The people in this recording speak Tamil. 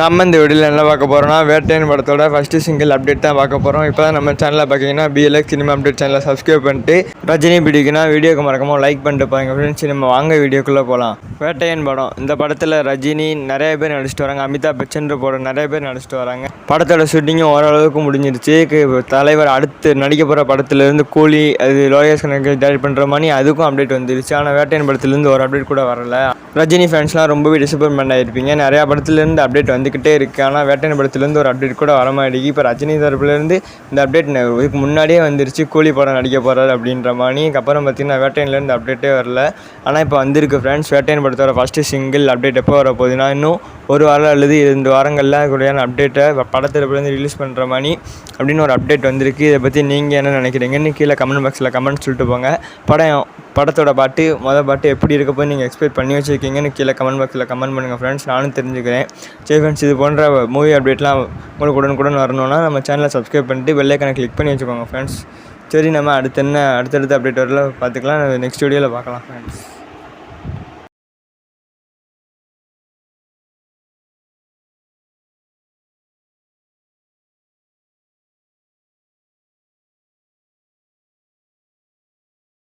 நம்ம இந்த வீடியோவில் என்ன பார்க்க போகிறோம்னா வேட்டையன் படத்தோட ஃபஸ்ட்டு சிங்கிள் அப்டேட் தான் பார்க்க போகிறோம். இப்போ தான் நம்ம சேனலில் பார்த்தீங்கன்னா BLX சினிமா அப்டேட் சேனலை சப்ஸ்கிரைப் பண்ணிட்டு ரஜினி பிடிக்குன்னா வீடியோக்கு மறக்காம லைக் பண்ணிட்டு பாருங்க ஃப்ரெண்ட்ஸ். நம்ம வாங்க வீடியோக்குள்ளே போகலாம். வேட்டையன் படம், இந்த படத்தில் ரஜினி நிறைய பேர் நடிச்சிட்டு வராங்க. அமிதாப் பச்சன் போட நிறைய பேர் நடிச்சிட்டு வராங்க. படத்தோட ஷூட்டிங்கும் ஓரளவுக்கு முடிஞ்சிருச்சு. தலைவர் அடுத்து நடிக்க போகிற படத்துலேருந்து கூலி, அது லோகேஷ் கனகராஜ் டைரக்ட் பண்ணுற மாதிரி அதுக்கும் அப்டேட் வந்துருச்சு. ஆனால் வேட்டையன் படத்துலேருந்து ஒரு அப்டேட் கூட வரல. ரஜினி ஃபேன்ஸ்லாம் ரொம்பவே டிசப்பாயின்மெண்ட் ஆகிருப்பீங்க. நிறையா படத்துலேருந்து அப்டேட் வந்துக்கிட்டே இருக்குது. ஆனால் வேட்டையன் படத்துலேருந்து ஒரு அப்டேட் கூட வர மாட்டேங்கி. இப்போ ரஜினி தரப்புலேருந்து இந்த அப்டேட் இதுக்கு முன்னாடியே வந்துருச்சு, கூலி படம் நடிக்க போகிறாரு அப்படின்ற மாதிரி. அப்புறம் பார்த்திங்கன்னா வேட்டையன்லேருந்து அப்டேட்டே வரல. ஆனால் இப்போ வந்திருக்கு ஃப்ரெண்ட்ஸ். வேட்டையன் படத்தோட ஃபஸ்ட்டு சிங்கிள் அப்டேட் எப்போ வர போகுதுன்னா இன்னும் ஒரு வாரம் அல்லது 2 வாரங்களில் கூடியான அப்டேட்டை படத்திலேருந்து ரிலீஸ் பண்ணுற மாதிரி அப்படின்னு ஒரு அப்டேட் வந்திருக்கு. இதை பற்றி நீங்கள் என்ன நினைக்கிறீங்கன்னு கீழே கமெண்ட் பாக்ஸில் கமெண்ட் சொல்லிட்டு போங்க. படத்தோட மொதல் பாட்டு எப்படி இருக்க போய் நீங்கள் எக்ஸ்பெக்ட் பண்ணி வச்சுருக்கீங்கன்னு கீழே கமெண்ட் பாக்ஸில் கமெண்ட் பண்ணுங்கள் ஃப்ரெண்ட்ஸ். நானும் தெரிஞ்சுக்கிறேன். சரி ஃப்ரெண்ட்ஸ், இது போன்ற மூவி அப்டேட்லாம் உங்களுக்கு உடனுக்குடன் வரணுன்னா நம்ம சேனலை சப்ஸ்கிரைப் பண்ணிட்டு பெல் ஐக்கானை கிளிக் பண்ணி வச்சுக்கோங்க ஃப்ரெண்ட்ஸ். சரி, நம்ம அடுத்தடுத்த அப்டேட் வரல பார்த்துக்கலாம். நெக்ஸ்ட் வீடியோவில் பார்க்கலாம் ஃப்ரெண்ட்ஸ்.